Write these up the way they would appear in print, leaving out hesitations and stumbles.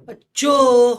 बच्चों,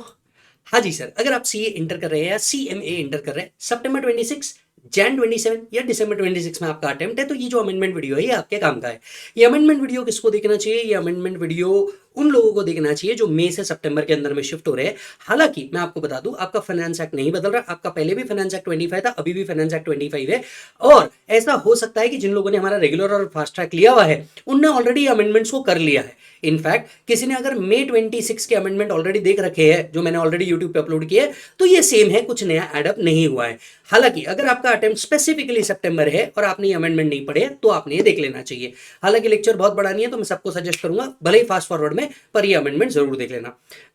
हाँ जी सर, अगर आप सीए इंटर कर रहे हैं या सीएमए इंटर कर रहे हैं, सितंबर 26, जैन 27 या दिसंबर 26 में आपका अटेम्प्ट है, तो ये जो अमेंडमेंट वीडियो है ये आपके काम का है। ये अमेंडमेंट वीडियो किसको देखना चाहिए? ये अमेंडमेंट वीडियो उन लोगों को देखना चाहिए जो मई से सितंबर के अंदर में शिफ्ट हो रहे हैं। हालांकि मैं आपको बता दूं, आपका फाइनेंस एक्ट नहीं बदल रहा, आपका पहले भी फाइनेंस एक्ट 25 था, अभी भी फाइनेंस एक्ट 25 है। और ऐसा हो सकता है कि जिन लोगों ने हमारा रेगुलर और फास्ट ट्रैक लिया हुआ है उनने ऑलरेडी अमेंडमेंट्स को कर लिया है। इनफैक्ट किसी ने अगर मई 26 के अमेंडमेंट ऑलरेडी देख रखे हैं जो मैंने ऑलरेडी यूट्यूब पे अपलोड किए हैं, तो ये सेम है, कुछ नया एडअप नहीं हुआ है। हालांकि अगर आपका अटेम्प्ट स्पेसिफिकली सितंबर है और आपने ये अमेंडमेंट नहीं पढ़े तो आपने ये देख लेना चाहिए। हालांकि लेक्चर बहुत बड़ा नहीं है तो मैं सबको सजेस्ट करूंगा भले ही फास्ट फॉरवर्ड में, पर ये अमेंडमेंट जरूर देख लेना।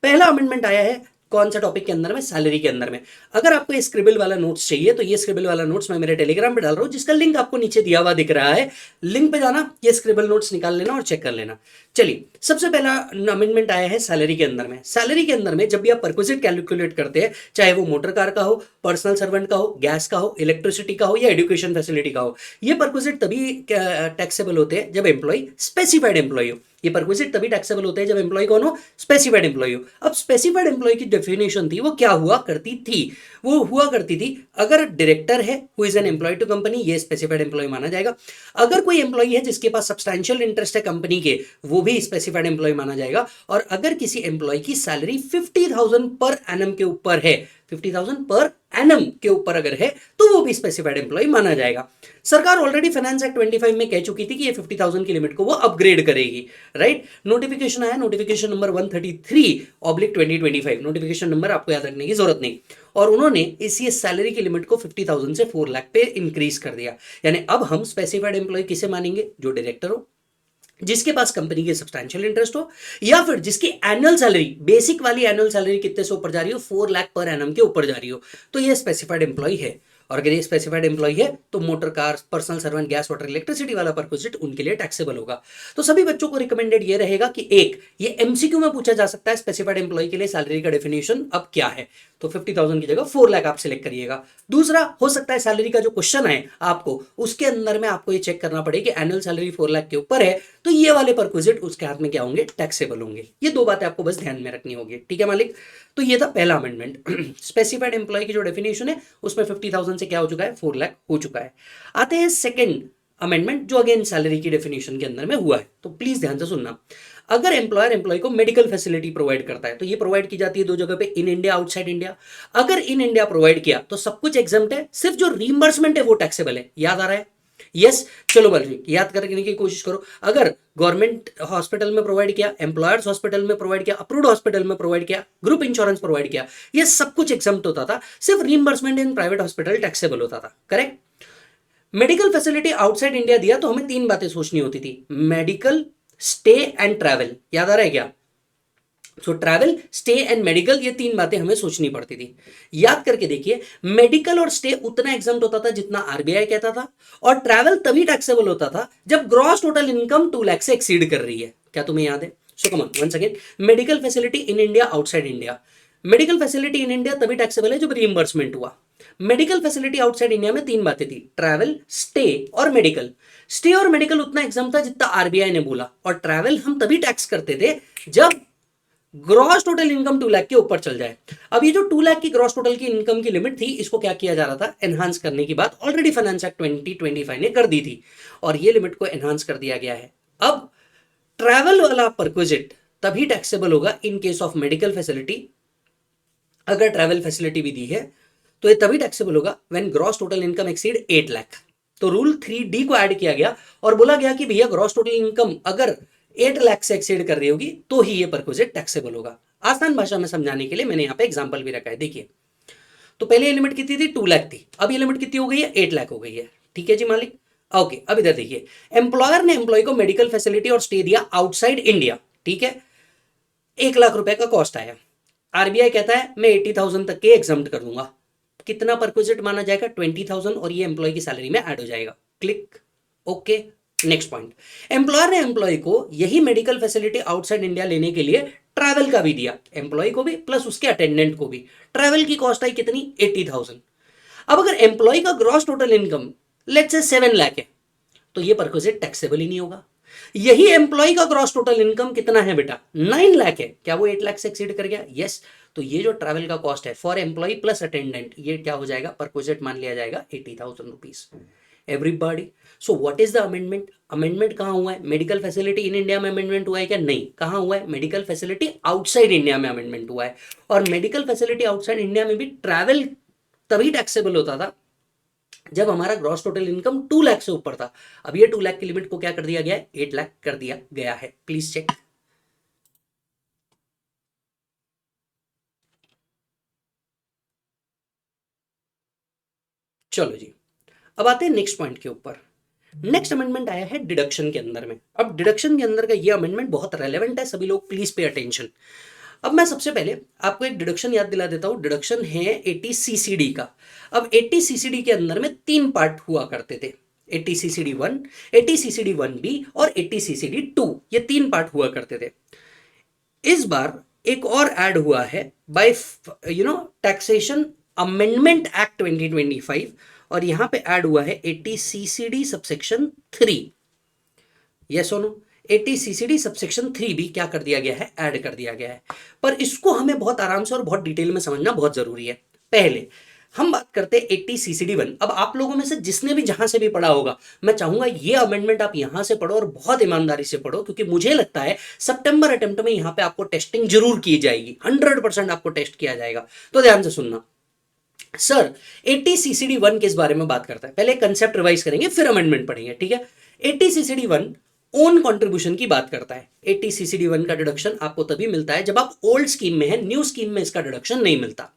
पहला अमेंडमेंट आया है कौन सा टॉपिक के अंदर में? सैलरी के अंदर में। अगर आपको ये स्क्रिबल वाला नोट्स चाहिए तो ये स्क्रिबल वाला नोट्स मैं मेरे टेलीग्राम पे डाल रहा हूं, जिसका लिंक आपको नीचे दिया हुआ दिख रहा है। लिंक पे जाना, ये स्क्रिबल नोट्स निकाल लेना और चेक कर लेना। चलिए, सबसे पहला अमेंडमेंट आया है सैलरी के अंदर में। सैलरी के अंदर में जब भी आप परक्विजिट कैलकुलेट करते हैं, चाहे वो मोटर कार का हो, पर्सनल सर्वेंट का हो, गैस का हो, इलेक्ट्रिसिटी का हो या एजुकेशन फैसिलिटी का हो, ये परक्विजिट तभी टैक्सेबल होते हैं जब एम्प्लॉय स्पेसिफाइड एम्प्लॉय हो। ये परक्विजिट तभी टैक्सेबल होते हैं जब एम्प्लॉय कौन हो? स्पेसिफाइड एम्प्लॉय हो। अब स्पेसिफाइड एम्प्लॉय की डेफिनेशन थी, वो क्या हुआ करती थी? वो हुआ करती थी, अगर डायरेक्टर है who is an employee to company, ये स्पेसिफाइड एम्प्लॉय माना जाएगा। अगर कोई एम्प्लॉय है जिसके पास सब्सटैंशियल इंटरेस्ट है कंपनी के, वो भी स्पेसिफाइड एम्प्लॉय माना जाएगा। और अगर किसी एम्प्लॉय की सैलरी 50,000 पर एनम के ऊपर है, 50,000 पर एनम के ऊपर अगर है, तो वो भी स्पेसिफाइड एम्प्लॉय माना जाएगा। सरकार ऑलरेडी फाइनेंस एक्ट 25 में कह चुकी थी कि ये 50,000 की लिमिट को वो अपग्रेड करेगी, राइट? नोटिफिकेशन आया, नोटिफिकेशन नंबर 133/2025, नोटिफिकेशन नंबर आपको याद रखने की जरूरत नहीं। और उन्होंने इसी सैलरी की लिमिट को 50,000 से 4 लाख पे इंक्रीज कर दिया। यानी अब हम स्पेसिफाइड एम्प्लॉय किसे मानेंगे? जो डायरेक्टर हो, जिसके पास कंपनी के सब्सटैंशियल इंटरेस्ट हो, या फिर जिसकी एनुअल सैलरी, बेसिक वाली एनुअल सैलरी कितने से ऊपर जा रही हो? 4 लाख पर एनम के ऊपर जा रही हो, तो ये स्पेसिफाइड एम्प्लॉय है। और अगर ये स्पेसिफाइड एम्प्लॉय है तो motor car, personal servant, gas, water, electricity वाला परक्विजिट उनके लिए टैक्सेबल होगा। तो सभी बच्चों को रिकमेंडेड ये रहेगा कि एक, ये एमसीक्यू में पूछा जा सकता है स्पेसिफाइड एम्प्लॉय के लिए सैलरी का डेफिनेशन अब क्या है, तो 50,000 की जगह 4 लाख आप सिलेक्ट करिएगा। दूसरा हो सकता है सैलरी का जो क्वेश्चन है आपको, उसके अंदर में आपको ये चेक करना पड़े कि एनुअल सैलरी 4 लाख के ऊपर है तो ये वाले परक्विजिट उसके हाथ में क्या होंगे? टैक्सेबल होंगे। ये दो बातें आपको बस ध्यान में रखनी होगी, ठीक है मालिक? तो ये था पहला अमेंडमेंट। स्पेसिफाइड एम्प्लॉय की जो डेफिनेशन है उसमें 50,000 से क्या हो चुका है? 4 लाख हो चुका है। आते हैं सेकंड अमेंडमेंट, जो अगेन सैलरी की डेफिनेशन के अंदर में हुआ है, तो प्लीज ध्यान से सुनना। अगर एम्प्लॉयर एम्प्लॉय को मेडिकल फैसिलिटी प्रोवाइड करता है, तो ये प्रोवाइड की जाती है दो जगह पे, इन इंडिया, आउटसाइड इंडिया। अगर इन इंडिया प्रोवाइड किया तो सब कुछ एग्जम्प्ट है, सिर्फ जो रीइंबर्समेंट है वो टैक्सेबल है। याद आ रहा है? यस, चलो बल्कि याद करने की कोशिश करो। अगर गवर्नमेंट हॉस्पिटल में प्रोवाइड किया, एम्प्लॉयर्स हॉस्पिटल में प्रोवाइड किया, अप्रूव्ड हॉस्पिटल में प्रोवाइड किया, ग्रुप इंश्योरेंस प्रोवाइड किया, ये सब कुछ एग्जम्प्ट होता था, सिर्फ reimbursement in private hospital taxable होता था, correct? Medical facility outside India दिया तो हमें तीन बातें सोचनी होती थी, मेडिकल, स्टे एंड ट्रैवल। याद आ रहा है क्या? सो ट्रैवल, स्टे एंड मेडिकल, ये तीन बातें हमें सोचनी पड़ती थी। याद करके देखिए, मेडिकल और स्टे उतना एग्जाम्प्ट होता था जितना आरबीआई कहता था, और ट्रैवल तभी टैक्सेबल होता था जब ग्रॉस टोटल इनकम 2 लाख से एक्सीड कर रही है। क्या तुम्हें याद है? So come on once again, medical facility in India, outside India. Medical facility in India तभी टैक्सेबल है जब रीइंबर्समेंट हुआ। मेडिकल फैसिलिटी आउटसाइड इंडिया में तीन बातें थी, ट्रैवल, स्टे और मेडिकल। स्टे और मेडिकल उतना एग्जाम था जितना आरबीआई ने बोला, और ट्रैवल हम तभी टैक्स करते थे जब ग्रॉस टोटल इनकम 2 लाख के ऊपर चल जाए। अब ये जो 2 लाख की ग्रॉस टोटल की इनकम की लिमिट थी, इसको क्या किया जा रहा था? एनहांस करने की बात ऑलरेडी फाइनेंस एक्ट 2025 ने कर दी थी, और ये लिमिट को एनहांस कर दिया गया है। अब ट्रैवल वाला परक्विजिट तभी टैक्सेबल होगा in case of medical facility. अगर ट्रैवल फैसिलिटी भी दी है तो ये तभी टैक्सेबल होगा when gross total income exceed 8 lakh. तो रूल 3D को ऐड किया गया और बोला गया कि भैया ग्रॉस टोटल इनकम अगर 8 लाख से एक्सीड कर रही होगी तो ही ये परक्विजिट टैक्सेबल होगा। आसान भाषा में समझाने के लिए मैंने यहाँ पे एग्जांपल भी रखा है, देखिए। तो पहले ये लिमिट कितनी थी? 2 लाख थी, अब ये लिमिट कितनी हो गई है? 8 लाख हो गई है, ठीक है जी मालिक? ओके, अब इधर देखिए, एम्प्लॉयर ने एम्प्लॉय को मेडिकल फैसिलिटी और स्टे दिया आउटसाइड इंडिया, ठीक है? 1 लाख रुपए का कॉस्ट आया। आरबीआई कहता है मैं 80,000 तक के एग्जम्प्ट कर दूंगा। कितना परक्विजिट माना जाएगा? 20,000, और ये एम्प्लॉय की सैलरी में ऐड हो जाएगा। Click, okay. Next point, employer ने एम्प्लॉय को यही मेडिकल फैसिलिटी आउटसाइड इंडिया लेने के लिए ट्रैवल का भी दिया, एम्प्लॉय को भी प्लस उसके अटेंडेंट को भी। ट्रैवल की कॉस्ट आई कितनी? 80,000। अब अगर एम्प्लॉय का gross total income let's say 7 lakh है तो ये परक्विजिट टैक्सेबल ही नहीं होगा। यही एम्प्लॉय का ग्रॉस टोटल इनकम कितना है बेटा, 9 लाख है। क्या वो 8 लाख से एक्सीड कर गया? यस। तो ये जो ट्रैवल का कॉस्ट है फॉर एम्प्लॉय प्लस अटेंडेंट, ये क्या हो जाएगा, परक्विजिट मान लिया जाएगा 80,000 rupees. Everybody, so what is the amendment? Amendment कहाँ हुआ है? मेडिकल फैसिलिटी इन इंडिया में अमेंडमेंट हुआ है क्या? नहीं। कहाँ हुआ है? मेडिकल फैसिलिटी आउटसाइड इंडिया में अमेंडमेंट हुआ है। और मेडिकल फैसिलिटी आउटसाइड इंडिया में भी ट्रैवल तभी टैक्सेबल होता था जब हमारा ग्रॉस टोटल इनकम 2 लाख से ऊपर था। अब ये 2 लाख की लिमिट को क्या कर दिया गया है? 8 लाख कर दिया गया है। Please check. चलो जी, अब आते हैं नेक्स्ट पॉइंट के ऊपर। नेक्स्ट अमेंडमेंट आया है डिडक्शन के अंदर में। अब डिडक्शन के अंदर का ये अमेंडमेंट बहुत रेलेवेंट है, सभी लोग प्लीज पे अटेंशन। अब मैं सबसे पहले आपको एक डिडक्शन याद दिला देता हूं। डिडक्शन है 80 सीसीडी का। अब 80 सीसीडी के अंदर में 3 पार्ट हुआ करते थे, 80 सीसीडी 1, 80 सीसीडी 1B और 80 सीसीडी 2, ये 3 पार्ट हुआ करते थे। इस बार एक और ऐड हुआ है बाय टैक्सेशन अमेंडमेंट एक्ट 2025, और यहां पे ऐड हुआ है 80 सीसीडी सबसेक्शन 3। यस और नो? 80 सीसीडी सबसेक्शन 3 भी क्या कर दिया गया है? ऐड कर दिया गया है। पर इसको हमें बहुत आराम से और बहुत डिटेल में समझना बहुत जरूरी है। पहले हम बात करते हैं 80 सीसीडी 1। अब आप लोगों में से जिसने भी जहां से भी पढ़ा होगा, मैं चाहूंगा ये अमेंडमेंट आप यहां से पढ़ो और बहुत ईमानदारी से पढ़ो, क्योंकि मुझे लगता है सितंबर अटेम्प्ट में यहां पे आपको टेस्टिंग जरूर की जाएगी, 100% आपको टेस्ट किया जाएगा। तो ध्यान से सुनना। सर 80 सीसीडी 1 किस बारे में बात करता है? पहले कंसेप्ट रिवाइज करेंगे फिर अमेंडमेंट पढ़ेंगे, ठीक है। 80 सीसीडी 1 ओन कंट्रीब्यूशन की बात करता है। 80 सीसीडी 1 का डिडक्शन आपको तभी मिलता है जब आप ओल्ड स्कीम में है, न्यू स्कीम में इसका डिडक्शन नहीं मिलता।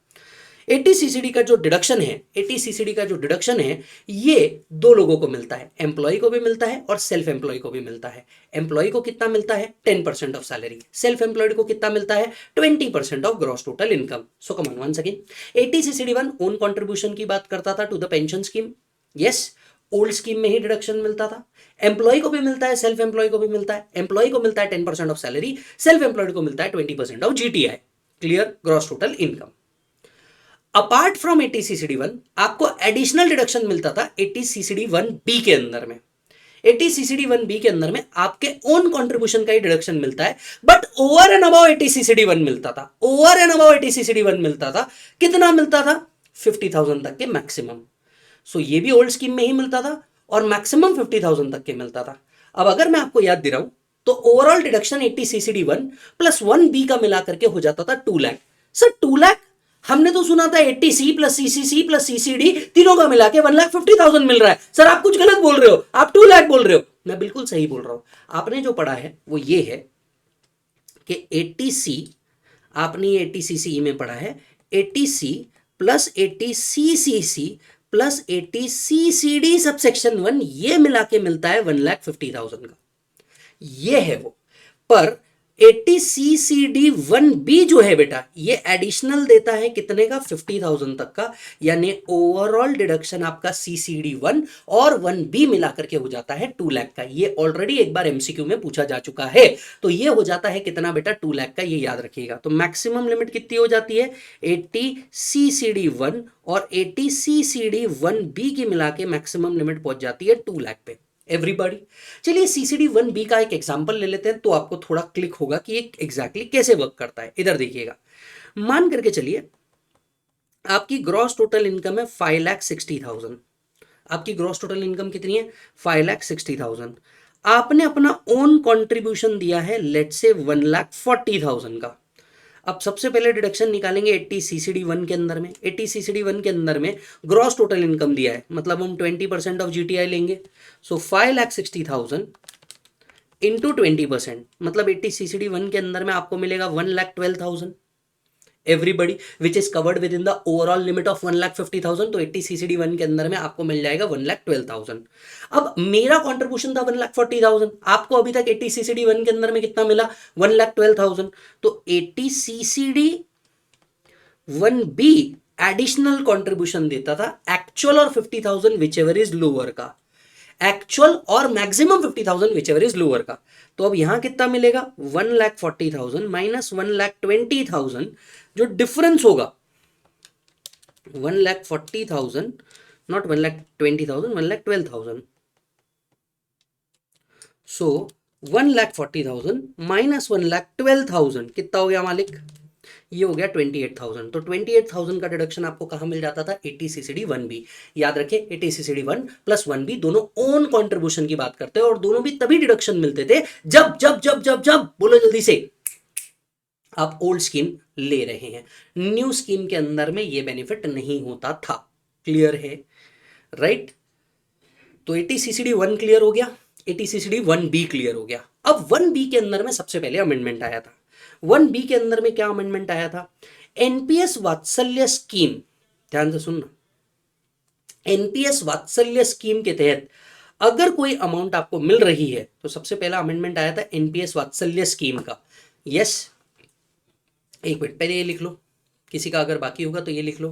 80 सीसीडी का जो डिडक्शन है, 80 सीसीडी का जो डिडक्शन है, ये दो लोगों को मिलता है, एम्प्लॉय को भी मिलता है और सेल्फ एम्प्लॉय को भी मिलता है। एम्प्लॉय को कितना मिलता है? 10% ऑफ सैलरी। सेल्फ एम्प्लॉयड को कितना मिलता है? 20% of gross total income. So come on once again, 80 CCD 1 own contribution की बात करता था to the pension scheme. Yes, old scheme में ही डिडक्शन मिलता था। एम्प्लॉय को भी मिलता है, सेल्फ एम्प्लॉय को भी मिलता है। एम्प्लॉय को मिलता है 10% ऑफ सैलरी, सेल्फ एम्प्लॉयड को मिलता है 20% of GTI, clear, gross total income. Apart from 80 CCD 1 आपको एडिशनल डिडक्शन मिलता था 80 सीसीडी 1B के अंदर में। 80 सीसीडी 1B के अंदर में आपके ओन कंट्रीब्यूशन का ही डिडक्शन मिलता है, but over and above 80 CCD 1 मिलता था। ओवर एंड अबाउ 80 सीसीडी 1 मिलता था। कितना मिलता था? 50,000 तक के मैक्सिमम। सो ये भी ओल्ड स्कीम में ही मिलता था और मैक्सिमम 50,000 तक के मिलता था। अब अगर मैं आपको याद दे रहा हूं तो overall deduction 80 CCD 1 plus 1B का मिला करके हो जाता था 2 लाख। सर 2 लाख? हमने तो सुना था 80C plus CCC plus CCD तीनों का मिला के 1,50,000 मिल रहा है। सर आप कुछ गलत बोल रहे हो, आप 2 लाख बोल रहे हो। मैं बिल्कुल सही बोल रहा हूं। आपने जो पढ़ा है वो ये है कि 80C, आपने 80CCE में पढ़ा है, 80C plus 80CCC plus 80CCD subsection 1, ये मिला के मिलता है 1,50,000 का। ये है वो। पर 80CCD1B जो है बेटा, ये एडिशनल देता है कितने का? 50,000 तक का। यानी ओवरऑल डिडक्शन आपका CCD1 और 1B मिला करके हो जाता है 2 लाख का। ये ऑलरेडी एक बार MCQ में पूछा जा चुका है। तो ये हो जाता है कितना बेटा? 2 लाख का। ये याद रखिएगा। तो मैक्सिमम लिमिट कितनी हो जाती है? 80CCD1 और 80CCD1B की मिला के मैक्सिमम लिमिट पहुंच जाती है 2 लाख पे। एवरीबॉडी, चलिए सीसीडी 1B का एक एग्जांपल ले लेते हैं तो आपको थोड़ा क्लिक होगा कि ये एग्जैक्टली कैसे वर्क करता है। इधर देखिएगा, मान करके चलिए आपकी ग्रॉस टोटल इनकम है 5,60,000। आपकी ग्रॉस टोटल इनकम कितनी है? 5,60,000। आपने अपना ओन कंट्रीब्यूशन दिया है लेट से 1,40,000 का। अब सबसे पहले डिडक्शन निकालेंगे 80 सीसीडी 1 के अंदर में। 80 सीसीडी 1 के अंदर में ग्रॉस टोटल इनकम दिया है, मतलब हम 20% ऑफ जीटीआई लेंगे। सो 5,60,000 इंटू 20%, मतलब 80 सीसीडी 1 के अंदर में आपको मिलेगा 1,12,000 everybody, which is covered with in the overall limit of 1,50,000। तो 80 सीसीडी 1 के अंदर में आपको मिल जाएगा 1,12,000। अब मेरा कॉन्ट्रीब्यूशन था 1,40,000, आपको अभी तक 80 सीसीडी 1 के अंदर में कितना मिला? 1,12,000। तो 80 सीसीडी 1B एडिशनल कॉन्ट्रीब्यूशन देता था एक्चुअल और 50,000 विच एवर इज लोअर का, एक्चुअल और maximum 50,000 which ever is lower का। तो अब यहां कितना मिलेगा? 1,40,000 माइनस 1,20,000, जो डिफरेंस होगा 1,40,000, नॉट 1,20,000, 1,12,000। सो 1,40,000 माइनस 1,12,000 कितना हो गया मालिक? ये हो गया 28,000। तो 28,000 का डिडक्शन आपको कहाँ मिल जाता था? 80CCD1B। याद रखें 80CCD1 प्लस 1B दोनों ओन कंट्रीब्यूशन की बात करते हैं और दोनों भी तभी डिडक्शन मिलते थे जब जब जब जब जब बोलो जल्दी से, आप ओल्ड स्कीम ले रहे हैं। न्यू स्कीम के अंदर में ये बेनिफिट नहीं होता था। क्लियर है? राइट। तो 80CCD1 क्लियर हो गया, 80CCD1B क्लियर हो गया। अब 1B के अंदर में सबसे पहले अमेंडमेंट आया था। 1B के अंदर में क्या अमेंडमेंट आया था? एनपीएस वात्सल्य स्कीम, ध्यान से सुनना, एनपीएस वात्सल्य स्कीम के तहत अगर कोई अमाउंट आपको मिल रही है तो सबसे पहला अमेंडमेंट आया था एनपीएस वात्सल्य स्कीम का। यस, एक मिनट पहले ये लिख लो, किसी का अगर बाकी होगा तो ये लिख लो।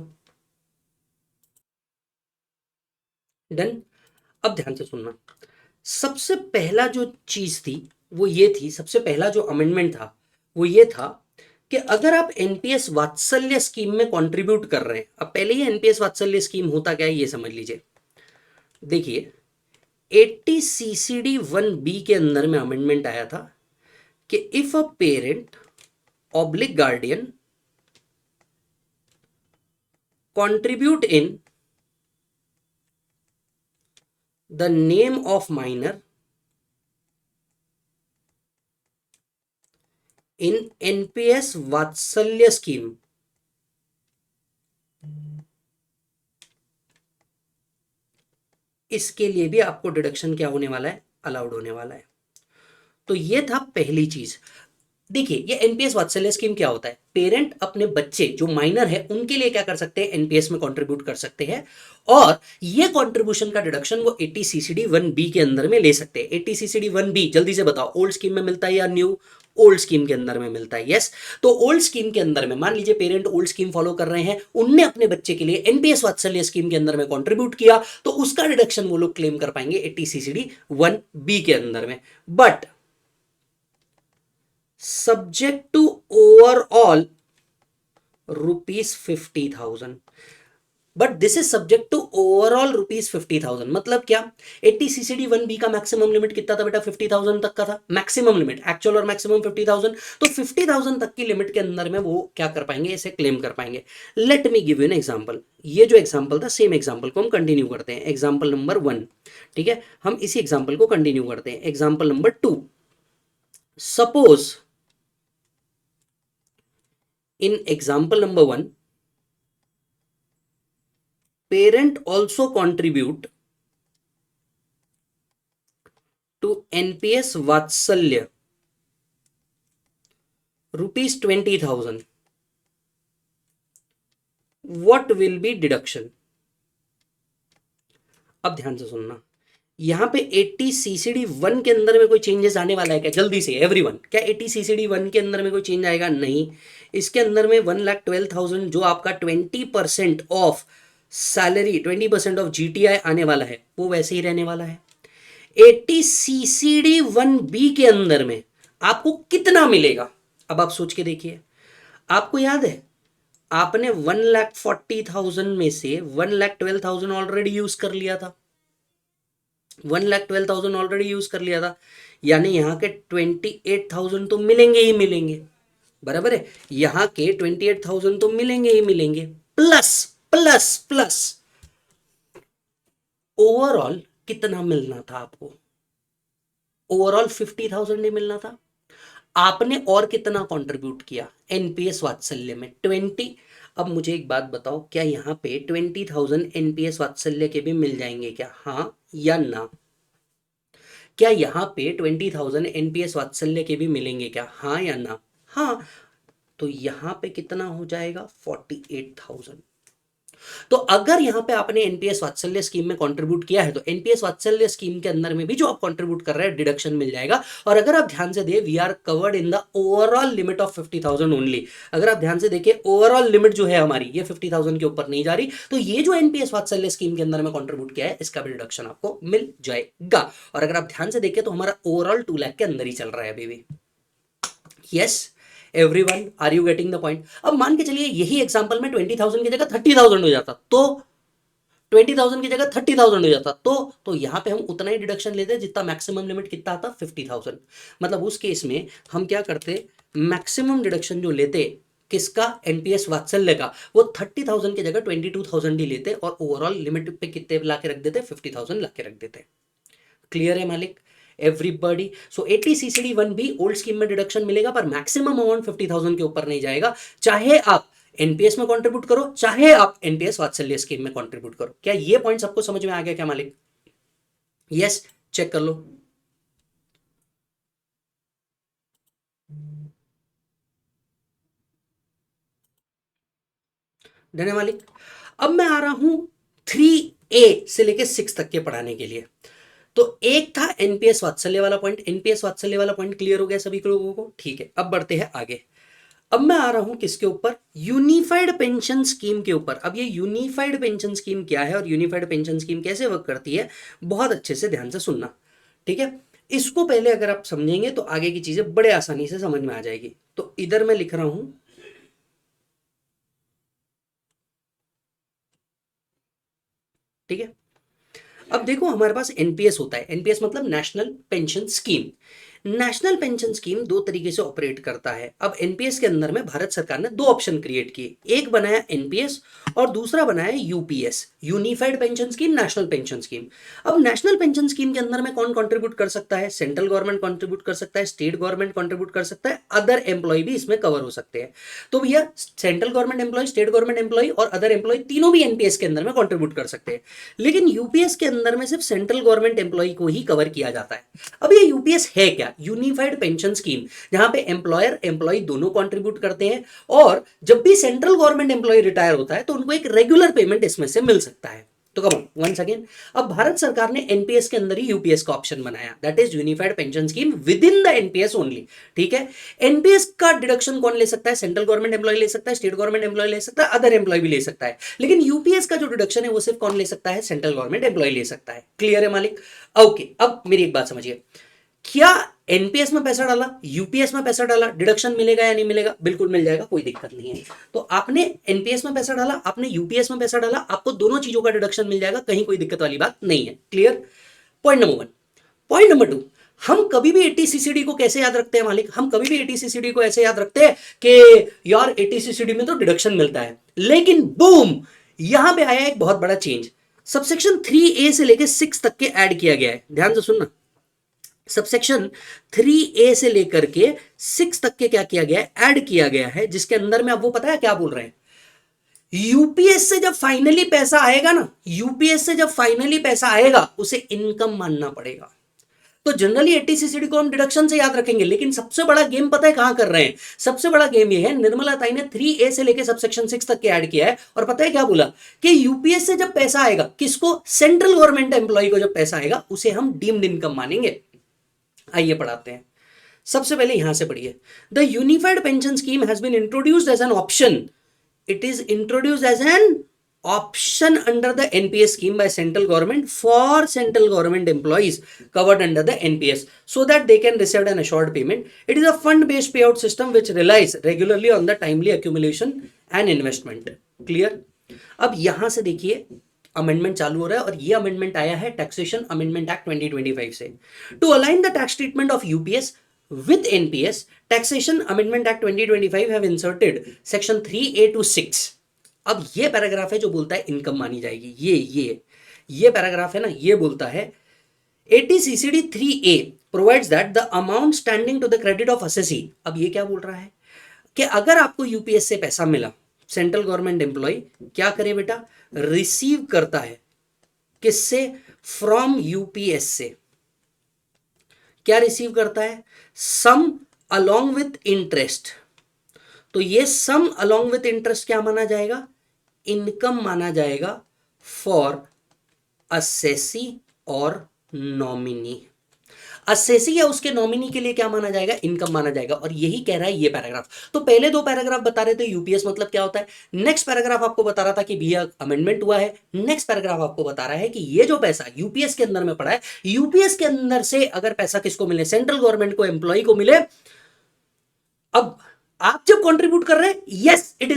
डन। अब ध्यान से सुनना, सबसे पहला जो चीज थी वो ये थी, सबसे पहला जो अमेंडमेंट था वो ये था कि अगर आप एनपीएस वात्सल्य स्कीम में कंट्रीब्यूट कर रहे हैं, अब पहले ही एनपीएस वात्सल्य स्कीम होता क्या है ये समझ लीजिए। देखिए 80CCD1B के अंदर में अमेंडमेंट आया था कि if a parent oblique guardian contribute in the name of minor in NPS वात्सल्य स्कीम, इसके लिए भी आपको डिडक्शन क्या होने वाला है? अलाउड होने वाला है। तो ये था पहली चीज। देखिए ये एनपीएस वात्सल्य स्कीम क्या होता है? पेरेंट अपने बच्चे जो माइनर है उनके लिए क्या कर सकते हैं? एनपीएस में कंट्रीब्यूट कर सकते हैं और ये कंट्रीब्यूशन का डिडक्शन वो 80CCD1B के अंदर में ले सकते हैं। 80CCD1B जल्दी से बताओ, ओल्ड स्कीम में मिलता है या न्यू? ओल्ड स्कीम के अंदर में मिलता है। यस। तो ओल्ड स्कीम के अंदर में मान लीजिए पेरेंट ओल्ड स्कीम फॉलो कर रहे हैं, उनने अपने बच्चे के लिए एनपीएस वात्सल्य स्कीम के अंदर में कंट्रीब्यूट किया तो उसका डिडक्शन वो लोग क्लेम कर पाएंगे 80CCD1B के अंदर में। But subject to overall ₹50,000, but this is subject to overall ₹50,000। मतलब क्या? 80CCD1B का मैक्सिमम लिमिट कितना था बेटा? 50,000 तक का था मैक्सिमम लिमिट, एक्चुअल और मैक्सिमम 50,000। तो 50,000 तक की लिमिट के अंदर में वो क्या कर पाएंगे? इसे क्लेम कर पाएंगे। Let me give you an example. ये जो एग्जांपल था सेम एग्जांपल को हम कंटिन्यू करते हैं। एग्जांपल नंबर 1, ठीक है, हम इसी एग्जांपल को कंटिन्यू करते हैं। Example number 2, suppose in example number 1 parent also contribute to NPS Vatsalya ₹20,000, what will be deduction? अब ध्यान से सुनना, यहां पे 80CCD1 के अंदर में कोई चेंजेस आने वाला है क्या? जल्दी से एवरीवन, क्या 80CCD1 के अंदर में कोई चेंज आएगा? नहीं। इसके अंदर में 1,12,000 जो आपका 20% ऑफ सैलरी, 20% ऑफ GTI आने वाला है वो वैसे ही रहने वाला है। 80CCD1B के अंदर में आपको कितना मिलेगा? अब आप सोच के देखिए। आपको याद है आपने 1,40,000 में से 1,12,000 ऑलरेडी यूज कर लिया था, 1,12,000 ऑलरेडी यूज कर लिया था, यानी यहाँ के 28,000 तो मिलेंगे ही मिलेंगे, बराबर है? यहाँ के 28,000 तो मिलेंगे ही मिलेंगे, प्लस प्लस प्लस ओवरऑल कितना मिलना था आपको? ओवरऑल 50,000 ही मिलना था। आपने और कितना कंट्रीब्यूट किया एनपीएस वात्सल्य में? 20। अब मुझे एक बात बताओ, क्या यहाँ पे 20,000 एनपीएस वात्सल्य के भी मिल जाएंगे क्या? हाँ या ना? क्या यहाँ पे 20,000 एनपीएस वात्सल्य के भी मिलेंगे क्या? हाँ या ना? हाँ। तो यहाँ पे कितना हो जाएगा? 48,000। तो अगर यहाँ पे आपने एनपीएस वात्सल्य स्कीम में कंट्रीब्यूट किया है तो एनपीएस वात्सल्य स्कीम के अंदर में भी जो आप कंट्रीब्यूट कर रहे हैं डिडक्शन मिल जाएगा। और अगर आप ध्यान से दें, we are covered in the overall limit of 50,000 only. अगर आप ध्यान से देखिए ओवरऑल लिमिट जो है हमारी ये 50,000 के ऊपर नहीं जा रही, तो ये जो एनपीएस वात्सल्य स्कीम के अंदर में कंट्रीब्यूट किया है इसका भी डिडक्शन आपको मिल जाएगा। और अगर आप ध्यान से देखें तो हमारा ओवरऑल 2 लाख के अंदर ही चल रहा है अभी भी। Yes everyone, are you getting the point? अब मान के चलिए यही एग्जांपल में 20,000 की जगह 30,000 हो जाता तो 20,000 की जगह 30,000 हो जाता तो यहाँ पे हम उतना ही डिडक्शन लेते जितना मैक्सिमम लिमिट कितना आता 50,000। मतलब उस केस में हम क्या करते, मैक्सिमम डिडक्शन जो लेते किसका, एनपीएस वात्सल्य का, वो 30,000 की जगह 22,000 ही लेते और ओवरऑल लिमिट पे कितने ला के रख देते, 50,000 ला के रख देते। क्लियर है मालिक एवरीबॉडी? सो 80 CCD 1 भी ओल्ड स्कीम में डिडक्शन मिलेगा पर मैक्सिमम अमाउंट 50,000 के ऊपर नहीं जाएगा, चाहे आप एनपीएस में कंट्रीब्यूट करो चाहे आप एनपीएस वात्सल्य स्कीम में कंट्रीब्यूट करो। क्या ये पॉइंट सबको समझ में आ गया क्या मालिक? यस, चेक कर लो। डन है मालिक? अब मैं आ रहा हूं 3A से लेके 6 तक के पढ़ाने के लिए। तो एक था एनपीएस वात्सल्य वाला पॉइंट, एनपीएस वात्सल्य वाला पॉइंट क्लियर हो गया सभी लोगों को? ठीक है, अब बढ़ते हैं आगे। अब मैं आ रहा हूं किसके ऊपर, यूनिफाइड पेंशन स्कीम के ऊपर। अब ये यूनिफाइड पेंशन स्कीम क्या है और यूनिफाइड पेंशन स्कीम कैसे वर्क करती है, बहुत अच्छे से ध्यान से सुनना, ठीक है? इसको पहले अगर आप समझेंगे तो आगे की चीजें बड़े आसानी से समझ में आ जाएगी। तो इधर मैं लिख रहा हूं, ठीक है? अब देखो हमारे पास एनपीएस होता है, एनपीएस मतलब national pension scheme. National pension scheme दो तरीके से ऑपरेट करता है। अब एनपीएस के अंदर में भारत सरकार ने दो ऑप्शन क्रिएट किए, एक बनाया एनपीएस और दूसरा बनाया UPS, unified pension scheme, national pension scheme. अब नेशनल पेंशन स्कीम के अंदर में कौन कंट्रीब्यूट कर सकता है, सेंट्रल गवर्नमेंट कंट्रीब्यूट कर सकता है, स्टेट गवर्नमेंट कंट्रीब्यूट कर सकता है, अदर एम्प्लॉय भी इसमें कवर हो सकते हैं। तो भैया central government employee, state government employee और अदर एम्प्लॉय तीनों भी एनपीएस के अंदर में कंट्रीब्यूट कर सकते हैं। लेकिन यूपीएस के अंदर में सिर्फ सेंट्रल गवर्नमेंट एम्प्लॉय को ही कवर किया जाता है। अब ये यूपीएस है क्या, यूनिफाइड पेंशन स्कीम, जहां पे एम्प्लॉयर एम्प्लॉय दोनों कंट्रीब्यूट करते हैं और जब भी सेंट्रल गवर्नमेंट एम्प्लॉय रिटायर होता है तो उनको एक रेगुलर पेमेंट इसमें से मिल सकता है। तो कम ऑन वंस अगेन, अब भारत सरकार ने एनपीएस के अंदर ही यूपीएस का ऑप्शन बनाया, that is unified pension scheme with in the NPS only. ठीक है, एनपीएस का डिडक्शन कौन ले सकता है, सेंट्रल गवर्नमेंट एम्प्लॉय ले सकता है, स्टेट गवर्नमेंट एम्प्लॉय ले सकता है, अदर एम्प्लॉय भी ले सकता है। लेकिन यूपीएस का जो डिडक्शन है वो सिर्फ कौन ले सकता है, सेंट्रल गवर्नमेंट एम्प्लॉय ले सकता है। क्लियर है मालिक? ओके, अब मेरी एक बात समझिए, क्या एनपीएस में पैसा डाला, यूपीएस में पैसा डाला, डिडक्शन मिलेगा या नहीं मिलेगा? बिल्कुल मिल जाएगा, कोई दिक्कत नहीं है। तो आपने एनपीएस में पैसा डाला, आपने यूपीएस में पैसा डाला, आपको दोनों चीजों का डिडक्शन मिल जाएगा, कहीं कोई दिक्कत वाली बात नहीं है। Clear? Point number 1। Point number 2, हम कभी भी 80 CCD को कैसे याद रखते हैं मालिक? हम कभी भी 80 CCD को ऐसे याद रखते हैं कि यार 80 CCD में तो डिडक्शन मिलता है, लेकिन बूम, यहां पे आया एक बहुत बड़ा चेंज। सबसेक्शन 3A से लेकर 6 तक के ऐड किया गया है, ध्यान से सुनना। सबसेक्शन 3A से लेकर के 6 तक के क्या किया गया है, ऐड किया गया है, जिसके अंदर में अब वो पता है क्या बोल रहे हैं, यूपीएस से जब फाइनली पैसा आएगा ना, यूपीएस से जब फाइनली पैसा आएगा उसे इनकम मानना पड़ेगा। तो जनरली 80 CCD को हम डिडक्शन से याद रखेंगे, लेकिन सबसे बड़ा गेम पता है कहां कर रहे हैं? सबसे बड़ा गेम ये है, निर्मला ताई ने 3A से लेकर सबसेक्शन 6 तक के ऐड किया है और पता है क्या बोला कि यूपीएस से जब पैसा आएगा, किसको, सेंट्रल गवर्नमेंट एम्प्लॉय को जब पैसा आएगा उसे हम डीम्ड इनकम मानेंगे। आइए पढ़ाते हैं। सबसे पहले यहां से पढ़िए, the unified pension scheme has been introduced as an option, it is introduced as an option under the NPS scheme by central government for central government employees covered under the NPS so that they can receive an assured payment. It is a fund based payout system which relies regularly on the timely accumulation and investment. Clear? अब यहां से देखिए amendment चालू हो रहा है और ये अमेंडमेंट आया है टैक्सेशन अमेंडमेंट एक्ट 2025 से। To align the tax treatment of UPS with NPS, Taxation Amendment Act 2025 have inserted section 3A to 6। अब ये पैराग्राफ है जो बोलता है इनकम मानी जाएगी। ये पैराग्राफ है ना, ये बोलता है 80 CCD 3A provides that the amount standing to the credit of assessee। अब ये क्या बोल रहा है कि अगर आपको यूपीएस से पैसा मिला, सेंट्रल गवर्नमेंट एम्प्लॉय क्या करे बेटा, रिसीव करता है, किससे, फ्रॉम यूपीएस से। क्या रिसीव करता है, सम अलोंग विथ इंटरेस्ट। तो ये सम अलोंग विथ इंटरेस्ट क्या माना जाएगा, इनकम माना जाएगा फॉर असेसी और नॉमिनी। असेसी या उसके नॉमिनी के लिए क्या माना जाएगा, इनकम माना जाएगा। और यही कह रहा है ये पैराग्राफ। तो पहले दो पैराग्राफ बता रहे थे यूपीएस मतलब क्या होता है, नेक्स्ट पैराग्राफ आपको बता रहा था कि भैया अमेंडमेंट हुआ है, नेक्स्ट पैराग्राफ आपको बता रहा है कि ये जो पैसा यूपीएस के अंदर में पड़ा है, यूपीएस के अंदर से अगर पैसा किसको मिले, सेंट्रल गवर्नमेंट को, एम्प्लॉय को मिले। अब आप जब कंट्रीब्यूट कर रहे हैं, yes it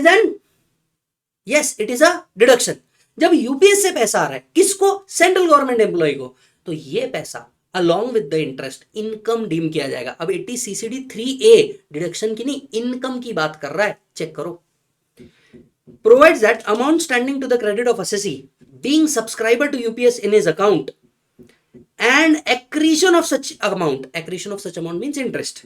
is a deduction. जब यूपीएस से पैसा आ रहा है किसको, सेंट्रल गवर्नमेंट एम्प्लॉय को, तो ये पैसा along with the interest income deem किया जाएगा। अब 80 सीसीडी 3A डिडक्शन की नहीं, इनकम की बात कर रहा है, चेक करो। Provides that amount standing to the credit of assessee being subscriber to UPS in his account and accretion of such amount means interest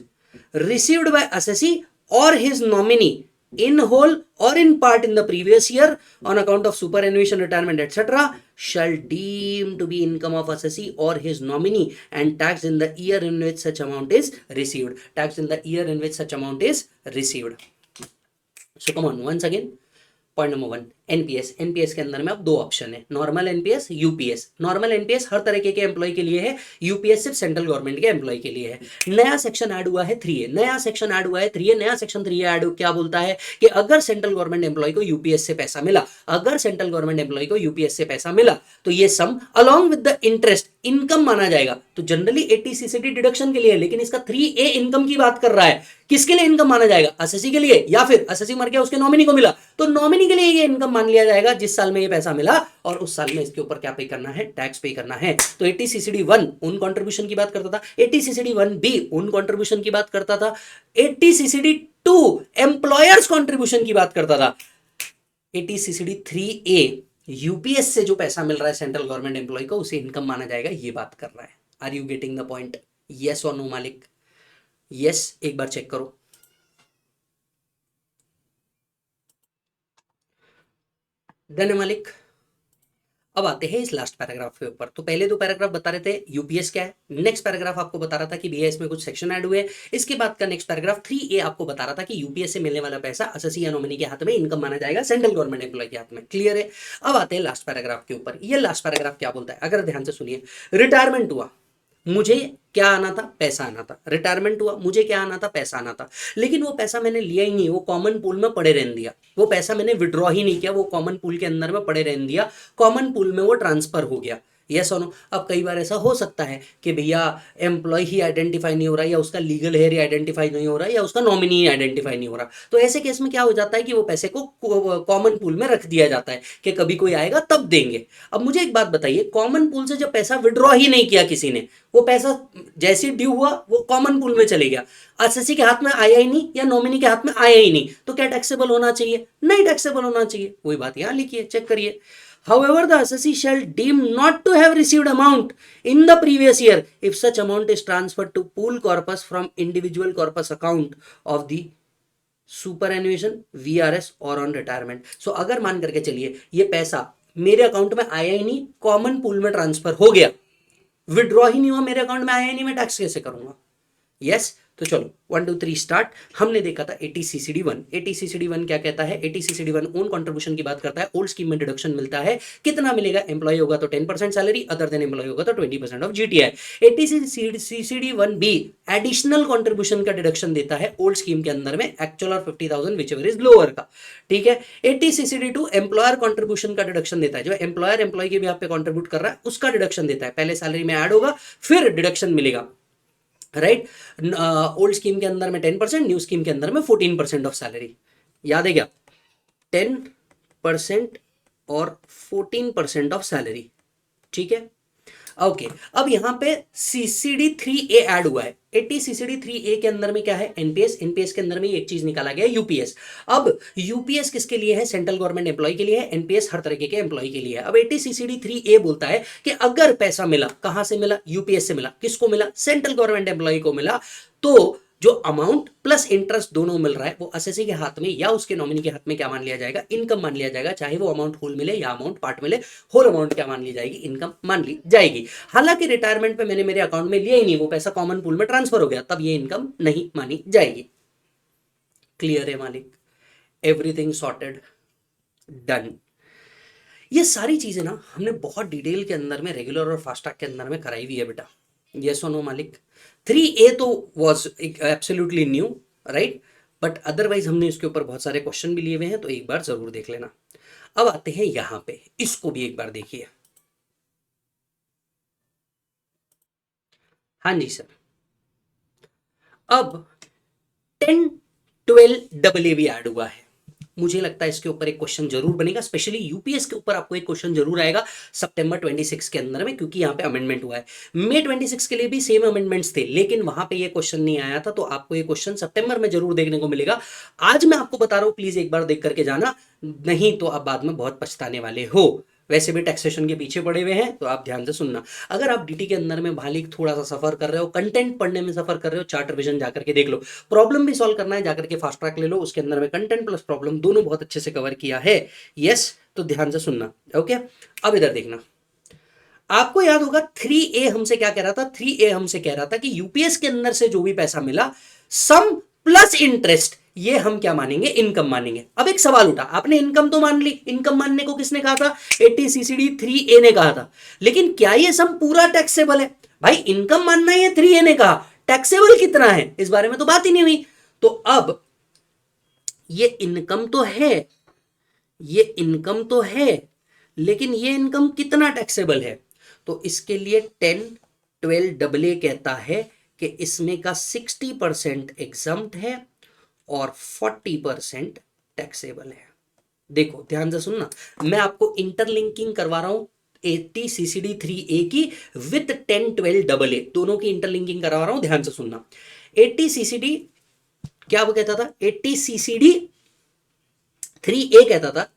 received by assessee or his nominee in whole or in part in the previous year on account of superannuation, retirement, etc. shall deem to be income of assessee or his nominee and taxed in the year in which such amount is received. So come on, once again. Point number 1, NPS. NPS के अंदर में अब 2 option है, normal NPS, UPS. Normal NPS हर तरीके के employ के लिए है, यूपीएस सिर्फ सेंट्रल गवर्नमेंट के एम्प्लॉय के लिए है। नया सेक्शन ऐड हुआ है 3A। नया सेक्शन 3A ऐड क्या बोलता है कि अगर सेंट्रल गवर्नमेंट एम्प्लॉय को यूपीएस से पैसा मिला, तो ये sum along with the interest income माना जाएगा। तो जनरली 80 सीसीडी डिडक्शन के लिए है, लेकिन इसका 3A इनकम की बात कर रहा है। किसके लिए इनकम माना जाएगा, असेसी के लिए, या फिर असेसी मर गया उसके नॉमिनी को मिला, तो नॉमिनी के लिए ये इनकम मान लिया जाएगा जिस साल में ये पैसा मिला, और उस साल में इसके ऊपर क्या पे करना है, टैक्स पे करना है। तो 80 सीसीडी 1 उन कंट्रीब्यूशन की बात करता था, 80 सीसीडी 1B उन कंट्रीब्यूशन की बात करता था, 80 सीसीडी 2 एम्प्लॉयर्स कंट्रीब्यूशन की बात करता था। 80 सीसीडी 3A यूपीएस से जो पैसा मिल रहा है सेंट्रल गवर्नमेंट एम्प्लॉय को, उसे इनकम माना जाएगा, ये बात कर रहा है। Are you getting the point, yes और नो मालिक? यस, एक बार चेक करो। डन है मालिक? अब आते हैं इस लास्ट पैराग्राफ के ऊपर। तो पहले 2 पैराग्राफ बता रहे थे यूपीएस क्या है, नेक्स्ट पैराग्राफ आपको बता रहा था कि भैया इसमें कुछ सेक्शन ऐड हुए। इसके बाद का नेक्स्ट पैराग्राफ 3A आपको बता रहा था कि यूपीएस से मिलने वाला पैसा असेसी या नॉमिनी के हाथ में इनकम माना जाएगा, सेंट्रल गवर्नमेंट एम्प्लॉय के हाथ में। क्लियर है? अब आते हैं लास्ट पैराग्राफ के ऊपर। ये लास्ट पैराग्राफ क्या बोलता है, अगर ध्यान से सुनिए। रिटायरमेंट हुआ, मुझे क्या आना था, पैसा आना था। रिटायरमेंट हुआ, मुझे क्या आना था, पैसा आना था। लेकिन वो पैसा मैंने लिया ही नहीं, वो कॉमन पूल में पड़े रहने दिया। वो पैसा मैंने विड्रॉ ही नहीं किया, वो कॉमन पूल के अंदर में पड़े रहने दिया, कॉमन पूल में वो ट्रांसफर हो गया। यस और नो? अब कई बार ऐसा हो सकता है कि भैया एम्प्लॉय ही आइडेंटिफाई नहीं हो रहा, या उसका लीगल हेयर ही आइडेंटिफाई नहीं हो रहा, या उसका नॉमिनी ही आइडेंटिफाई नहीं हो रहा। तो ऐसे केस में क्या हो जाता है कि वो पैसे को कॉमन पूल में रख दिया जाता है कि कभी कोई आएगा तब देंगे। अब मुझे एक बात बताइए, कॉमन पूल से जब पैसा विड्रॉ ही नहीं किया किसी ने, वो पैसा जैसे ड्यू हुआ वो कॉमन पूल में चले गया, असेसी के हाथ में आया ही नहीं या नॉमिनी के हाथ में आया ही नहीं, तो क्या टैक्सेबल होना चाहिए? नहीं टैक्सेबल होना चाहिए। वही बात यहां लिखी है, चेक करिए। However, the assessee shall deem not to have received amount in the previous year if such amount is transferred to pool corpus from individual corpus account of the superannuation, VRS और on retirement. So अगर मान करके चलिए ये पैसा मेरे account में आया ही नहीं, कॉमन पूल में ट्रांसफर हो गया, विड्रॉ ही नहीं हुआ, मेरे अकाउंट में आया ही नहीं, मैं टैक्स कैसे करूंगा? यस, तो चलो 1 2 3 स्टार्ट। हमने देखा था 80 सीसीडी 1। 80 सीसीडी 1 क्या कहता है? 80 सीसीडी 1 ओन कंट्रीब्यूशन की बात करता है। ओल्ड स्कीम में डिडक्शन मिलता है, कितना मिलेगा? एम्प्लॉय होगा तो 10% सैलरी, अदर देन एम्प्लॉय होगा तो 20% of GTI. 80 CCD 1B additional contribution का डिडक्शन देता है ओल्ड स्कीम के अंदर में, एक्चुअल और 50,000 विचएवर इज लोअर का। ठीक है। 80 सीसीडी 2 एम्प्लॉयर कंट्रीब्यूशन का डिडक्शन देता है, जो एम्प्लॉयर एम्प्लॉय के भी पे कंट्रीब्यूट कर रहा है उसका डिडक्शन देता है। पहले सैलरी में ऐड होगा फिर डिडक्शन मिलेगा, राइट। ओल्ड स्कीम के अंदर में 10%, न्यू स्कीम के अंदर में 14% ऑफ सैलरी। याद है क्या? 10% और 14% ऑफ सैलरी। ठीक है, ओके। अब यहां पे सीसीडी 3A ऐड हुआ है। 80 सीसीडी 3A के अंदर में क्या है? एनपीएस। एनपीएस के अंदर में एक चीज निकाला गया है, यूपीएस। अब यूपीएस किसके लिए है? सेंट्रल गवर्नमेंट एम्प्लॉय के लिए है। एनपीएस हर तरीके के एम्प्लॉय के लिए है। अब 80 सीसीडी 3A बोलता है कि अगर पैसा मिला, कहां से मिला? यूपीएस से मिला। किसको मिला? सेंट्रल गवर्नमेंट एम्प्लॉय को मिला। तो जो अमाउंट प्लस इंटरेस्ट दोनों मिल रहा है वो असेसी के हाथ में या उसके नॉमिनी के हाथ में क्या मान लिया जाएगा? इनकम मान लिया जाएगा। चाहे वो अमाउंट होल मिले या अमाउंट पार्ट मिले, होल अमाउंट क्या मान ली जाएगी? इनकम मान ली जाएगी। हालांकि रिटायरमेंट पे मैंने मेरे अकाउंट में लिया ही नहीं, वो पैसा कॉमन पूल में ट्रांसफर हो गया, तब ये इनकम नहीं मानी जाएगी। क्लियर है मालिक? Everything sorted, done. ये सारी चीजें ना हमने बहुत डिटेल के अंदर में रेगुलर और फास्ट ट्रैक के अंदर में कराई हुई है बेटा। यस और नो मालिक? 3A तो was absolutely new, right, but otherwise हमने इसके ऊपर बहुत सारे क्वेश्चन भी लिए हुए हैं, तो एक बार जरूर देख लेना। अब आते हैं यहां पे, इसको भी एक बार देखिए। हाँ जी सर। अब 10 12 AA भी ऐड हुआ है। मुझे लगता है इसके ऊपर एक क्वेश्चन जरूर बनेगा, स्पेशली यूपीएस के ऊपर आपको एक क्वेश्चन जरूर आएगा सितंबर 26 के अंदर में, क्योंकि यहाँ पे अमेंडमेंट हुआ है। मई 26 के लिए भी सेम अमेंडमेंट्स थे, लेकिन वहां पे ये क्वेश्चन नहीं आया था, तो आपको ये क्वेश्चन सितंबर में जरूर देखने को मिलेगा। आज मैं आपको बता रहा हूं, प्लीज एक बार देख करके जाना, नहीं तो आप बाद में बहुत पछताने वाले हो। वैसे भी टैक्सेशन के पीछे पड़े हुए हैं, तो आप ध्यान से सुनना। अगर आप डीटी के अंदर में भाली थोड़ा सा सफर कर रहे हो, कंटेंट पढ़ने में सफर कर रहे हो, चार्ट रिवीजन जाकर के देख लो। प्रॉब्लम भी सॉल्व करना है, जाकर के फास्ट ट्रैक ले लो, उसके अंदर में कंटेंट प्लस प्रॉब्लम दोनों बहुत अच्छे से कवर किया है। यस, तो ध्यान से सुनना। ओके, अब इधर देखना। आपको याद होगा 3A हमसे क्या कह रहा था? 3A हमसे कह रहा था कि यूपीएस के अंदर से जो भी पैसा मिला, सम प्लस इंटरेस्ट, ये हम क्या मानेंगे? इनकम मानेंगे। अब एक सवाल उठा, आपने इनकम तो मान ली, इनकम मानने को किसने कहा था? 80CCD 3A ने कहा था, लेकिन क्या ये सम पूरा टैक्सेबल है? भाई इनकम मानना है, 3A ने कहा, टैक्सेबल कितना है इस बारे में तो बात ही नहीं हुई। तो अब ये इनकम तो है, ये इनकम तो है, लेकिन ये इनकम कितना टैक्सेबल है? तो इसके लिए 10, 12 AA कहता है कि इसमें का 60% एग्जम्प्ट है और 40% टैक्सेबल है। देखो ध्यान से सुनना, मैं आपको इंटरलिंकिंग करवा रहा हूं 80CCD 3A की विथ 10, 12 AA, दोनों की इंटरलिंकिंग करवा रहा हूं, ध्यान से सुनना। 80CCD क्या वो कहता था? 80CCD 3A कहता था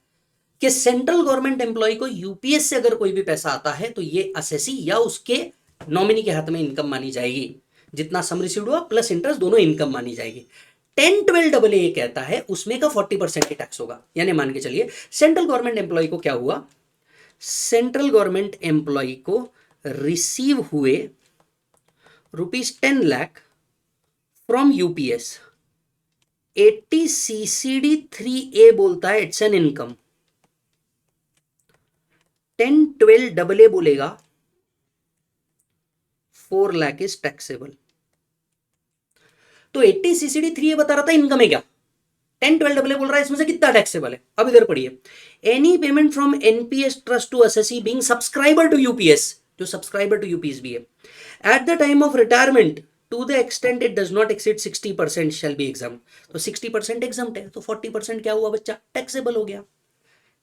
कि सेंट्रल गवर्नमेंट एम्प्लॉय को यूपीएस से अगर कोई भी पैसा आता है तो ये असेसी या उसके नॉमिनी के हाथ में इनकम मानी जाएगी, जितना सम रिसीव्ड हुआ प्लस इंटरेस्ट दोनों इनकम मानी जाएगी। 10, 12 AA कहता है उसमें का 40% टैक्स होगा। यानी मान के चलिए सेंट्रल गवर्नमेंट एम्प्लॉय को क्या हुआ? सेंट्रल गवर्नमेंट एम्प्लॉय को रिसीव हुए ₹10 lakh from UPS. 80CCD 3A बोलता है इट्स एन इनकम। 10, 12 AA बोलेगा 4 लाख इज टैक्सेबल। तो 80CCD 3A बता रहा था इनकम है क्या, 10, 12 AA बोल रहा है इसमें से कितना टैक्सेबल है। अब इधर पढ़िए, any payment from NPS trust to SSC being subscriber to UPS, जो सब्सक्राइबर टू यूपीएस भी है, at the time of retirement to the extent it does not exceed 60% shall be exempt. तो 60% एग्जाम्प्ट है, तो 40% क्या हुआ बच्चा? टैक्सेबल हो गया।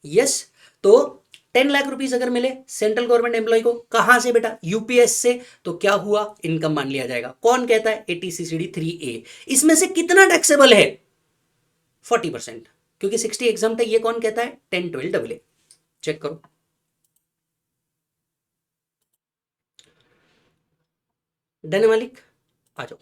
यस, तो 10 लाख रुपीस अगर मिले सेंट्रल गवर्नमेंट एम्प्लॉय को, कहां से बेटा? यूपीएस से, तो क्या हुआ? इनकम मान लिया जाएगा। कौन कहता है? 80CCD 3A। इसमें से कितना टैक्सेबल है? 40%, क्योंकि 60 एग्जाम्प्ट है। ये कौन कहता है? 10, 12 AA। चेक करो, डन मालिक, आ जाओ।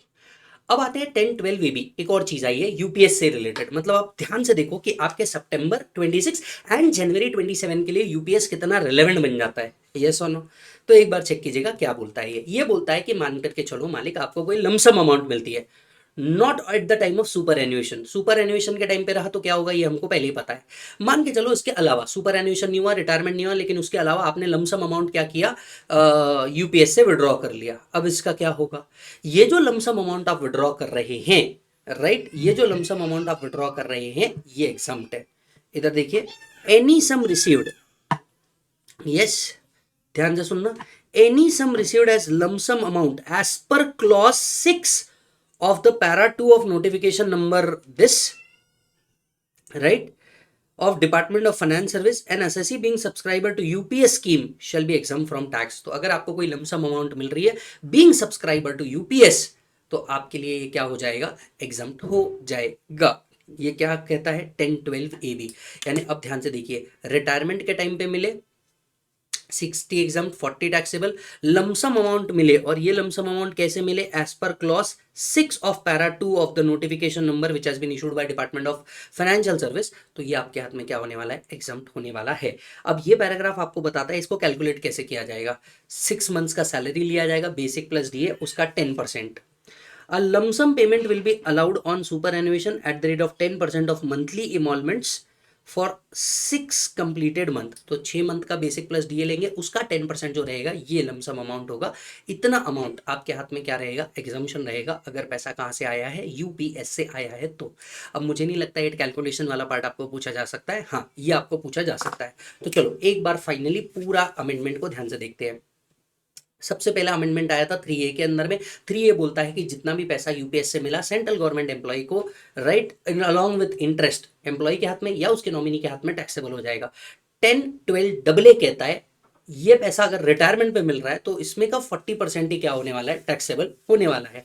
अब आते हैं 10, 12 AB। एक और चीज आई है यूपीएस से रिलेटेड, मतलब आप ध्यान से देखो कि आपके सितंबर 26 एंड जनवरी 27 के लिए यूपीएस कितना रिलेवेंट बन जाता है, यस और नो। तो एक बार चेक कीजिएगा क्या बोलता है। ये बोलता है कि मान करके चलो मालिक आपको कोई लमसम अमाउंट मिलती है, not at the time of superannuation. Superannuation के टाइम पे रहा तो क्या होगा ये हमको पहले ही पता है। मान के चलो इसके अलावा सुपर एन्युएशन नहीं हुआ, रिटायरमेंट नहीं हुआ, लेकिन उसके अलावा आपने लमसम अमाउंट क्या किया? यूपीएस से विड्रॉ कर लिया। अब इसका क्या होगा? ये जो लमसम अमाउंट आप विड्रॉ कर रहे हैं, राइट, ये जो लमसम अमाउंट आप विड्रॉ कर रहे हैं ये एग्जम्प्ट है। इधर देखिए, एनी सम रिसीव्ड, यस ध्यान से सुनना, any sum received as lump sum amount as per clause 6 of the para 2 of notification number this, right, of Department of Finance Service and assessee being subscriber to UPS scheme shall be exempt from tax। तो अगर आपको कोई lump sum amount मिल रही है being subscriber to UPS, तो आपके लिए ये क्या हो जाएगा? एग्जम्प्ट हो जाएगा। ये क्या कहता है? 10, 12 AB। यानी अब ध्यान से देखिए, रिटायरमेंट के टाइम पे मिले 60 एग्जाम्प्ट, 40 टैक्सेबल, लमसम अमाउंट मिले, और ये लमसम अमाउंट कैसे मिले? As per clause 6 of para 2 of the notification number which has been issued by department of financial service. तो ये आपके हाथ में क्या होने वाला है? एग्जाम्प्ट होने वाला है। अब ये पैराग्राफ आपको बताता है इसको कैलकुलेट कैसे किया जाएगा। 6 मंथ्स का सैलरी लिया जाएगा, बेसिक प्लस डीए, उसका 10%। A lump sum payment will be allowed on superannuation at the rate of 10% of monthly emoluments for 6 completed month. तो 6 मंथ का बेसिक प्लस डीए लेंगे, उसका 10% जो रहेगा ये लमसम अमाउंट होगा। इतना अमाउंट आपके हाथ में क्या रहेगा? एग्जाम्पशन रहेगा, अगर पैसा कहाँ से आया है? यूपीएस से आया है। तो अब मुझे नहीं लगता ये कैलकुलेशन वाला पार्ट आपको पूछा जा सकता है। हाँ, ये आपको पूछा जा सकता है। तो चलो एक बार फाइनली पूरा अमेंडमेंट को ध्यान से देखते हैं। सबसे पहला अमेंडमेंट आया था 3A के अंदर में। 3A बोलता है कि जितना भी पैसा यूपीएस से मिला सेंट्रल गवर्नमेंट एम्प्लॉय को right along with interest employee के हाथ में या उसके नॉमिनी के हाथ में टैक्सेबल हो जाएगा। 10 12 डबल ए कहता है ये पैसा अगर रिटायरमेंट पे मिल रहा है तो इसमें का 40% ही क्या होने वाला है, टैक्सेबल होने वाला है।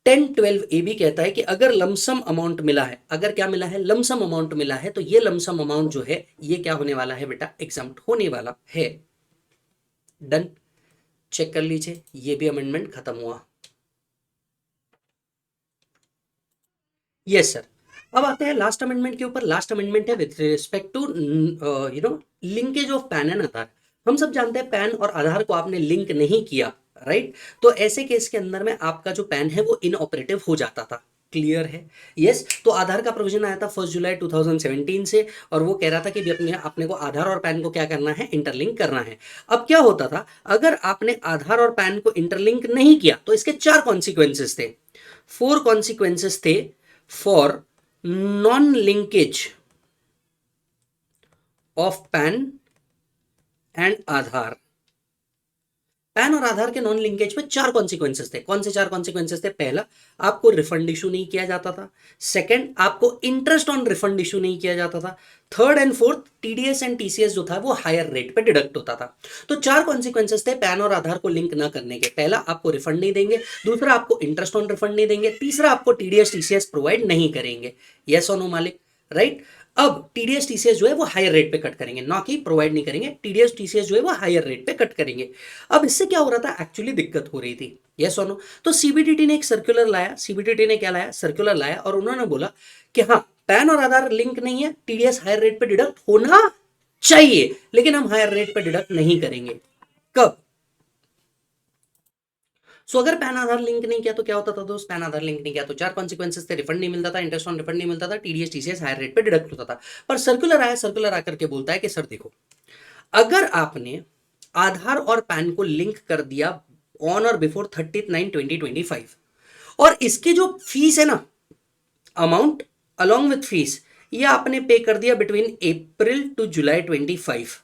10 12 ए भी कहता है कि अगर लमसम अमाउंट मिला है, अगर क्या मिला है, लमसम अमाउंट मिला है, तो ये लमसम अमाउंट जो है ये क्या होने वाला है बेटा, एग्जम्प्ट होने वाला है। डन, चेक कर लीजिए, ये भी अमेंडमेंट खत्म हुआ। Yes sir. अब आते हैं लास्ट अमेंडमेंट के ऊपर। लास्ट अमेंडमेंट है with respect to linkage of PAN and Aadhaar. हम सब जानते हैं पैन और आधार को आपने लिंक नहीं किया, राइट, तो ऐसे केस के अंदर में आपका जो पैन है वो इनऑपरेटिव हो जाता था। क्लियर है? यस। तो आधार का प्रोविजन आया था 1 जुलाई 2017 से, और वो कह रहा था कि भी अपने को आधार और पैन को क्या करना है, इंटरलिंक करना है। अब क्या होता था, अगर आपने आधार और पैन को इंटरलिंक नहीं किया तो इसके 4 कॉन्सिक्वेंसेस थे, 4 कॉन्सिक्वेंसेस थे for non linkage of PAN and Aadhaar. Pan और आधार के नॉन लिंकेज में 4 कॉन्सिक्वेंसेस थे। कौन से 4 कॉन्सिक्वेंसेस थे? पहला, आपको रिफंड इशू नहीं किया जाता था। सेकंड, आपको इंटरेस्ट ऑन रिफंड इशू नहीं किया जाता था। Third and fourth, TDS and TCS जो था वो हायर रेट पे डिडक्ट होता था। तो 4 कॉन्सिक्वेंसेस थे पैन और आधार को लिंक ना करने के। पहला, आपको रिफंड नहीं देंगे। दूसरा, आपको इंटरेस्ट ऑन रिफंड नहीं देंगे। तीसरा, आपको टीडीएस टीसीएस प्रोवाइड नहीं करेंगे। यस और नो मालिक? राइट। अब टीडीएस टीसीएस जो है वो हायर रेट पे कट करेंगे, ना कि प्रोवाइड नहीं करेंगे। टीडीएस टीसीएस जो है वो हायर रेट पे कट करेंगे। अब इससे क्या हो रहा था, एक्चुअली दिक्कत हो रही थी। यस और नो? तो सीबीडीटी ने एक सर्कुलर लाया। सीबीडीटी ने क्या लाया? सर्कुलर लाया, और उन्होंने बोला कि हाँ, पैन और आधार लिंक नहीं है, टीडीएस हायर रेट पे डिडक्ट होना चाहिए, लेकिन हम हायर रेट पे डिडक्ट नहीं करेंगे। कब? सो अगर पैन आधार लिंक नहीं किया तो क्या होता था दोस्त? पैन आधार लिंक नहीं किया तो 4 कॉन्सिक्वेंसेस थे, रिफंड नहीं मिलता था, इंटरेस्ट ऑन रिफंड नहीं मिलता था, टीडीएस टीसीएस हायर रेट पे डिडक्ट होता था। पर सर्कुलर आया, सर्कुलर आकर के बोलता है कि सर देखो, अगर आपने आधार और पैन को लिंक कर दिया ऑन और बिफोर 30/9/2025, और इसकी जो फीस है ना, अमाउंट अलोंग विथ फीस, ये आपने पे कर दिया बिटवीन अप्रैल टू जुलाई 25,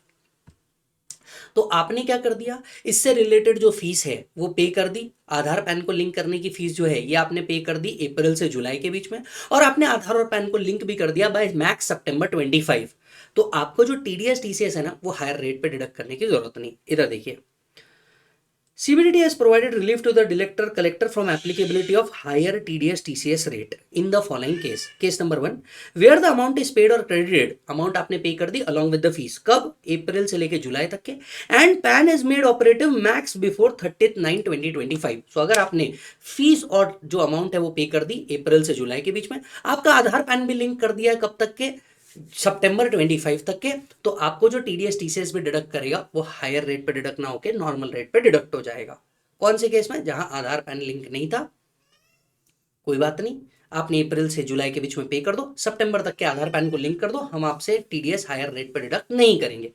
तो आपने क्या कर दिया, इससे रिलेटेड जो फीस है वो पे कर दी। आधार पैन को लिंक करने की फीस जो है ये आपने पे कर दी अप्रैल से जुलाई के बीच में, और आपने आधार और पैन को लिंक भी कर दिया बाय मैक्स सितंबर 25। तो आपको जो टीडीएस टीसीएस है ना वो हायर रेट पे डिडक्ट करने की जरूरत नहीं। इधर देखिए, CBDT has provided relief to the director collector from applicability of higher TDS TCS rate in the following case. Case number 1, where the amount is paid or credited, amount आपने पे कर दी along with the fees, कब? अप्रैल से लेके जुलाई तक के, and PAN is made operative max before 30/9/2025। सो अगर आपने फीस और जो अमाउंट है वो पे कर दी अप्रैल से जुलाई के बीच में, आपका आधार पैन भी लिंक कर दिया है कब तक के? सितंबर 25 तक के, तो आपको जो टीडीएस टीसीएस भी डिडक्ट करेगा वो हायर रेट पे डिडक्ट ना होकर नॉर्मल रेट पे डिडक्ट हो जाएगा। कौन से केस में? जहां आधार पैन लिंक नहीं था, कोई बात नहीं, आपने अप्रैल से जुलाई के बीच में पे कर दो, सितंबर तक के आधार पैन को लिंक कर दो, हम आपसे टीडीएस हायर रेट पे डिडक्ट नहीं करेंगे।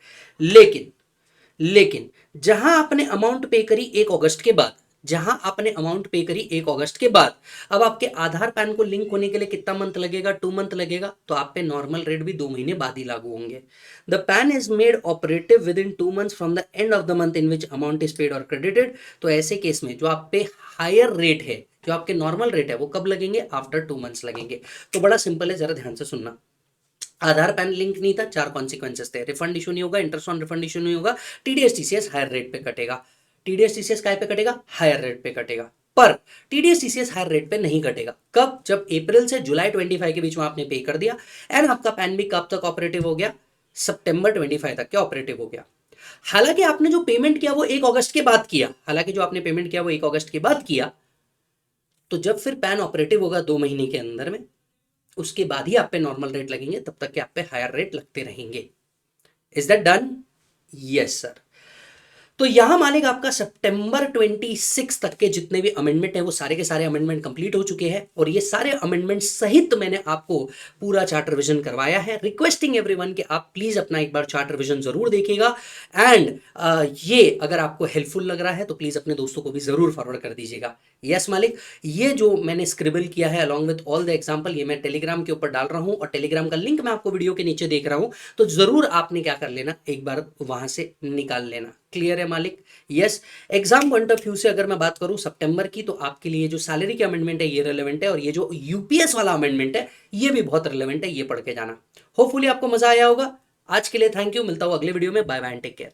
लेकिन जहां आपने अमाउंट पे करी 1 अगस्त के बाद, जहां आपने अमाउंट पे करी 1 अगस्त के बाद, अब आपके आधार पैन को लिंक होने के लिए कितना मंथ लगेगा? 2 मंथ लगेगा, तो आप पे नॉर्मल रेट भी 2 महीने बाद ही लागू होंगे। The pan is made operative with in 2 months from the end of the month in which amount is paid और क्रेडिटेड। तो ऐसे केस में जो आप पे हायर रेट है, जो आपके नॉर्मल रेट है, वो कब लगेंगे? आफ्टर 2 मंथ्स लगेंगे। तो बड़ा सिंपल है, जरा ध्यान से सुनना। आधार पैन लिंक नहीं था, 4 कॉन्सिक्वेंसेस थे, रिफंड इशू नहीं होगा, इंटरेस्ट ऑन रिफंड इशू नहीं होगा, टीडीएस टीसीएस हायर रेट पे कटेगा। टीडीएस टीसीएस काय पे कटेगा? हायर रेट पे कटेगा। पर टीडीएस टीसीएस हायर रेट पे नहीं कटेगा। कब? जब अप्रैल से जुलाई 25 के बीच में आपने पे कर दिया, एंड आपका पैन भी कब तक ऑपरेटिव हो गया? सितंबर 25 तक के ऑपरेटिव हो गया। हालांकि आपने जो पेमेंट किया वो 1 अगस्त के बाद किया, हालांकि जो आपने पेमेंट किया वो 1 अगस्त के बाद किया, तो जब फिर पैन ऑपरेटिव होगा 2 महीने के अंदर में, उसके बाद ही आप पे नॉर्मल रेट लगेंगे, तब तक के आप पे हायर रेट लगते रहेंगे। Is that done? Yes sir. तो यहां मालिक आपका सितंबर 26 तक के जितने भी अमेंडमेंट है वो सारे के सारे अमेंडमेंट कंप्लीट हो चुके हैं, और ये सारे अमेंडमेंट सहित मैंने आपको पूरा चार्ट रिवीजन करवाया है। रिक्वेस्टिंग एवरीवन कि आप प्लीज अपना एक बार चार्ट रिवीजन जरूर देखिएगा, एंड ये अगर आपको हेल्पफुल लग रहा है तो प्लीज अपने दोस्तों को भी जरूर फॉरवर्ड कर दीजिएगा। यस मालिक, ये जो मैंने स्क्रिबल किया है along with all the example, ये मैं टेलीग्राम के ऊपर डाल रहा हूं, और टेलीग्राम का लिंक मैं आपको वीडियो के नीचे देख रहा हूं, तो जरूर आपने क्या कर लेना, एक बार वहां से निकाल लेना। क्लियर है मालिक? Yes. Exam point of view से अगर मैं बात करूं सितंबर की, तो आपके लिए जो सैलरी के अमेंडमेंट है ये रिलेवेंट है, और ये जो यूपीएस वाला अमेंडमेंट है ये भी बहुत रिलेवेंट है, ये पढ़ के जाना। होपफुली आपको मजा आया होगा। आज के लिए थैंक यू, मिलता हूं अगले वीडियो में। Bye bye and take care.